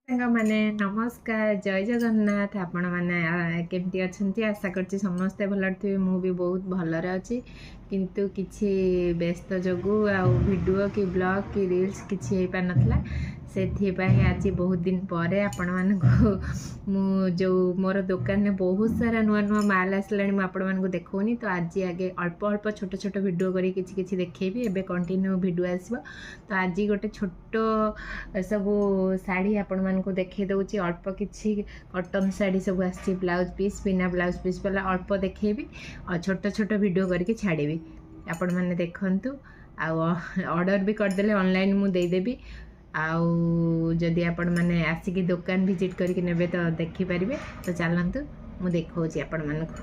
ସାଙ୍ଗ ମାନେ ନମସ୍କାର, ଜୟ ଜଗନ୍ନାଥ। ଆପଣମାନେ କେମିତି ଅଛନ୍ତି? ଆଶା କରୁଛି ସମସ୍ତେ ଭଲରେ ଥିବେ। ମୁଁ ବି ବହୁତ ଭଲରେ ଅଛି, କିନ୍ତୁ କିଛି ବ୍ୟସ୍ତ ଯୋଗୁଁ ଆଉ ଭିଡ଼ିଓ କି ବ୍ଲଗ୍ କି ରିଲ୍ସ କିଛି ହେଇପାରିନଥିଲା। ସେଥିପାଇଁ ଆଜି ବହୁତ ଦିନ ପରେ ଆପଣମାନଙ୍କୁ ମୁଁ ଯେଉଁ ମୋର ଦୋକାନରେ ବହୁତ ସାରା ନୂଆ ନୂଆ ମାଲ୍ ଆସିଲାଣି, ମୁଁ ଆପଣମାନଙ୍କୁ ଦେଖାଉନି। ତ ଆଜି ଆଗେ ଅଳ୍ପ ଅଳ୍ପ ଛୋଟ ଛୋଟ ଭିଡ଼ିଓ କରି କିଛି କିଛି ଦେଖେଇବି। ଏବେ କଣ୍ଟିନ୍ୟୁ ଭିଡ଼ିଓ ଆସିବ। ତ ଆଜି ଗୋଟେ ଛୋଟ ସବୁ ଶାଢ଼ୀ ଆପଣମାନଙ୍କୁ ଦେଖେଇ ଦେଉଛି। ଅଳ୍ପ କିଛି କଟନ୍ ଶାଢ଼ୀ ସବୁ ଆସିଛି, ବ୍ଲାଉଜ୍ ପିସ୍, ବିନା ବ୍ଲାଉଜ୍ ପିସ୍ ବାଲା ଅଳ୍ପ ଦେଖେଇବି ଆଉ ଛୋଟ ଛୋଟ ଭିଡ଼ିଓ କରିକି ଛାଡ଼ିବି। ଆପଣମାନେ ଦେଖନ୍ତୁ, ଆଉ ଅର୍ଡ଼ର ବି କରିଦେଲେ ଅନଲାଇନ୍ ମୁଁ ଦେଇଦେବି। ଆଉ ଯଦି ଆପଣମାନେ ଆସିକି ଦୋକାନ ଭିଜିଟ୍ କରିକି ନେବେ ତ ଦେଖିପାରିବେ। ତ ଚାଲନ୍ତୁ ମୁଁ ଦେଖାଉଛି ଆପଣମାନଙ୍କୁ।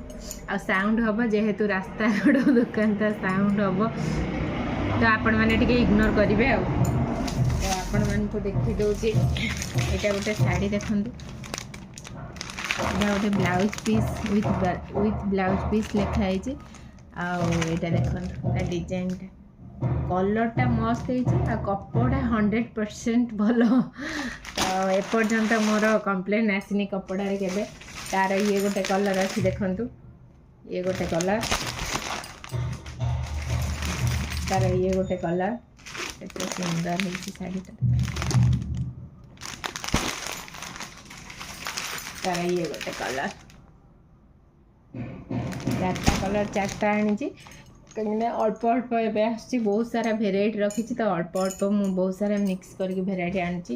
ଆଉ ସାଉଣ୍ଡ ହେବ, ଯେହେତୁ ରାସ୍ତା ରୋଡ଼ ଦୋକାନ, ତ ସାଉଣ୍ଡ ହେବ, ତ ଆପଣମାନେ ଟିକେ ଇଗ୍ନୋର କରିବେ। ଆଉ ତ ଆପଣମାନଙ୍କୁ ଦେଖି ଦେଉଛି। ଏଇଟା ଗୋଟେ ଶାଢ଼ୀ ଦେଖନ୍ତୁ, ଏଇଟା ଗୋଟେ blouse piece with blouse piece ଲେଖା ହେଇଛି। ଆଉ ଏଇଟା ଦେଖନ୍ତୁ, ତା ଡିଜାଇନଟା, କଲର୍ଟା ମସ୍ତ ହେଇଛି ଆଉ କପଡ଼ା 100% ଭଲ। ତ ଏପର୍ଯ୍ୟନ୍ତ ମୋର କମ୍ପ୍ଲେନ୍ ଆସିନି କପଡ଼ାରେ କେବେ। ତାର ଇଏ ଗୋଟେ କଲର୍ ଅଛି, ଦେଖନ୍ତୁ, ଇଏ ଗୋଟେ କଲର୍, ତାର ଇଏ ଗୋଟେ କଲର୍। କେତେ ସୁନ୍ଦର ହେଇଛି ଶାଢ଼ୀଟା। ତାର ଇଏ ଗୋଟେ କଲର୍, ଚାରିଟା କଲର୍, ଚାରିଟା ଆଣିଛି କାହିଁକିନା ଅଳ୍ପ ଅଳ୍ପ ଏବେ ଆସୁଛି। ବହୁତ ସାରା ଭେରାଇଟି ରଖିଛି, ତ ଅଳ୍ପ ଅଳ୍ପ ମୁଁ ବହୁତ ସାରା ମିକ୍ସ କରିକି ଭେରାଇଟି ଆଣିଛି।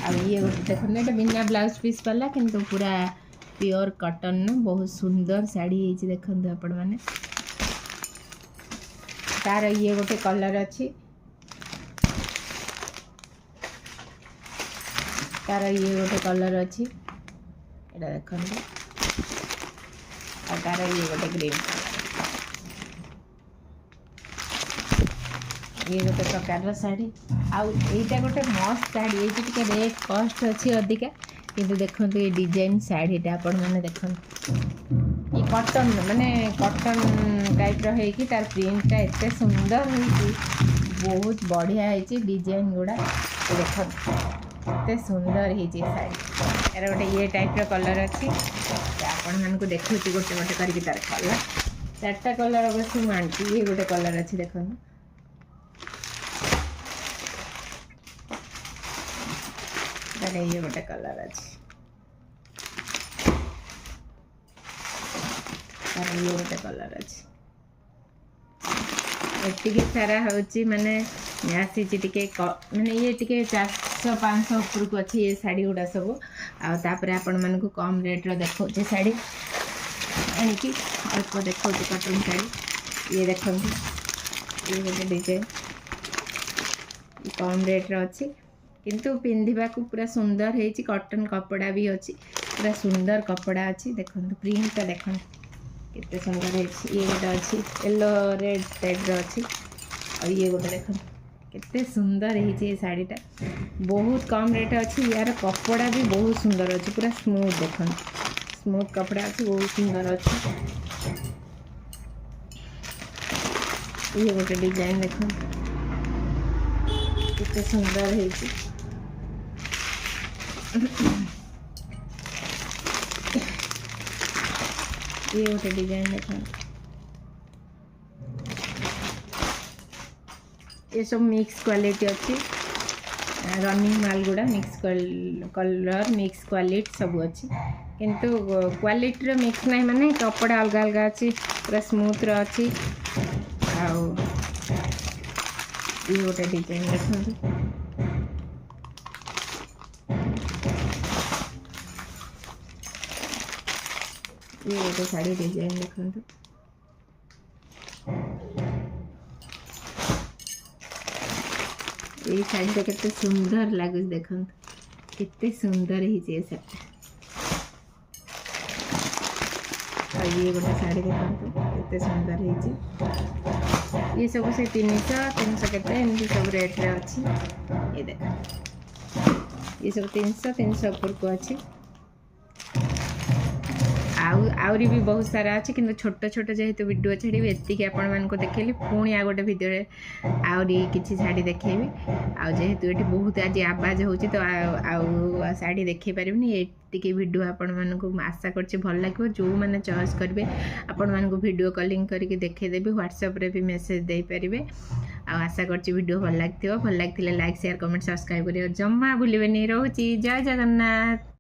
ଆଉ ଇଏ ଗୋଟେ ଦେଖନ୍ତୁ, ଏଇଟା ବିନା ବ୍ଲାଉଜ୍ ପିସ୍ ବାଲା, କିନ୍ତୁ ପୁରା ପିଓର କଟନ୍, ବହୁତ ସୁନ୍ଦର ଶାଢ଼ୀ ହେଇଛି। ଦେଖନ୍ତୁ ଆପଣମାନେ, ତାର ଇଏ ଗୋଟେ କଲର୍ ଅଛି, ତାର ଇଏ ଗୋଟେ କଲର୍ ଅଛି, ଏଇଟା ଦେଖନ୍ତୁ, ଆଉ ତାର ଇଏ ଗୋଟେ ଗ୍ରୀନ୍ କଲର୍, ଇଏ ଗୋଟେ ପ୍ରକାରର ଶାଢ଼ୀ। ଆଉ ଏଇଟା ଗୋଟେ ମସ୍ତ ଶାଢ଼ୀ ହେଇଛି, ଟିକେ ରେଟ୍ କଷ୍ଟ ଅଛି ଅଧିକା, କିନ୍ତୁ ଦେଖନ୍ତୁ ଏଇ ଡିଜାଇନ୍ ଶାଢ଼ୀଟା ଆପଣମାନେ ଦେଖନ୍ତୁ। ଏ କଟନ୍, ମାନେ କଟନ୍ ଟାଇପ୍ର ହେଇକି ତାର ପ୍ରିଣ୍ଟଟା ଏତେ ସୁନ୍ଦର ହେଇଛି, ବହୁତ ବଢ଼ିଆ ହେଇଛି ଡିଜାଇନ୍ ଗୁଡ଼ା। ଦେଖନ୍ତୁ ଏତେ ସୁନ୍ଦର ହେଇଛି ଏ ଶାଢ଼ୀ। ଏହାର ଗୋଟେ ଇଏ ଟାଇପ୍ର କଲର୍ ଅଛି, ଆପଣମାନଙ୍କୁ ଦେଖାଉଛି ଗୋଟେ ଗୋଟେ କରିକି। ତାର କଲର୍ ଚାରିଟା କଲର୍ ଅବଶ୍ୟ ମୁଁ ଆଣିଛି। ଇଏ ଗୋଟେ କଲର୍ ଅଛି, ଦେଖନ୍ତୁ, ତାର ଇଏ ଗୋଟେ କଲର୍ ଅଛି, ତାର ଇଏ ଗୋଟେ କଲର୍ ଅଛି। ଏତିକି ସାରା ହେଉଛି, ମାନେ ଆସିଛି ଟିକେ ମାନେ ଇଏ ଟିକେ 400-500 ଉପରକୁ ଅଛି ଏ ଶାଢ଼ୀ ଗୁଡ଼ା ସବୁ। ଆଉ ତାପରେ ଆପଣମାନଙ୍କୁ କମ୍ ରେଟ୍ର ଦେଖାଉଛି ଶାଢ଼ୀ ଆଣିକି, ଅଳ୍ପ ଦେଖାଉଛି କଟନ୍ ଶାଢ଼ୀ। ଇଏ ଦେଖନ୍ତୁ, ଇଏ ଗୋଟେ ଡିଜାଇନ୍, କମ୍ ରେଟ୍ର ଅଛି, କିନ୍ତୁ ପିନ୍ଧିବାକୁ ପୁରା ସୁନ୍ଦର ହେଇଛି। କଟନ୍ କପଡ଼ା ବି ଅଛି, ପୁରା ସୁନ୍ଦର କପଡ଼ା ଅଛି। ଦେଖନ୍ତୁ ପ୍ରିଣ୍ଟଟା ଦେଖନ୍ତୁ କେତେ ସୁନ୍ଦର ହେଇଛି। ଇଏ ଗୋଟେ ଅଛି ୟେଲୋ ରେଡ୍ ଟାଇପ୍ର ଅଛି, ଆଉ ଇଏ ଗୋଟେ ଦେଖନ୍ତୁ କେତେ ସୁନ୍ଦର ହେଇଛି ଏ ଶାଢ଼ୀଟା। ବହୁତ କମ୍ ରେଟ୍ ଅଛି। ୟାର କପଡ଼ା ବି ବହୁତ ସୁନ୍ଦର ଅଛି, ପୁରା ସ୍ମୁଥ୍, ଦେଖନ୍ତୁ ସ୍ମୁଥ୍ କପଡ଼ା ଅଛି, ବହୁତ ସୁନ୍ଦର ଅଛି। ଇଏ ଗୋଟେ ଡିଜାଇନ୍ ଦେଖନ୍ତୁ କେତେ ସୁନ୍ଦର ହେଇଛି। ଇଏ ଗୋଟେ ଡିଜାଇନ୍ ଦେଖନ୍ତୁ। ଏସବୁ ମିକ୍ସ କ୍ୱାଲିଟି ଅଛି, ରନିଂ ମାଲ୍ ଗୁଡ଼ା ମିକ୍ସ କଲର୍, ମିକ୍ସ କ୍ୱାଲିଟି ସବୁ ଅଛି, କିନ୍ତୁ କ୍ୱାଲିଟିର ମିକ୍ସ ନାହିଁ, ମାନେ କପଡ଼ା ଅଲଗା ଅଲଗା ଅଛି, ପୁରା ସ୍ମୁଥ୍ର ଅଛି। ଆଉ ଇଏ ଗୋଟେ ଡିଜାଇନ୍ ଦେଖନ୍ତୁ, ଇଏ ଗୋଟେ ଶାଢ଼ୀ ଡିଜାଇନ୍ ଦେଖନ୍ତୁ। ଏଇ ଶାଢ଼ୀଟା କେତେ ସୁନ୍ଦର ଲାଗୁଛି, ଦେଖନ୍ତୁ କେତେ ସୁନ୍ଦର ହେଇଛି ଏ ଶାଢ଼ୀଟା। ଆଉ ଇଏ ଗୋଟେ ଶାଢ଼ୀ ଦେଖନ୍ତୁ କେତେ ସୁନ୍ଦର ହେଇଛି। ये सब से 300 केते एमती सब रेट्रे अच्छी। ये देख ये सब 300 ऊपर को अच्छी। आउरी भी बहुत सारा अच्छे कि छोट छोट जेहेतु वीडियो छाड़ी एतिक आपण मानक देखली पुणी आ गोटे भिडियो आउरी किसी शाढ़ी देखेबी जेहेतु ये बहुत आज आवाज हो तो शाढ़ी देखे पारिनी एतिक वीडियो आपण मानक आशा करछि भल लगे जो मैंने चॉइस करेंगे आपण मानक वीडियो कॉलिंग करके देखेदेवी व्हाट्सएप रे भी मेसेज दे पारिबे आशा करछि वीडियो भल लगे लाइक शेयर कमेंट सब्सक्राइब करियो जम्मा भूलिबेनी। रहूची जय जगन्नाथ।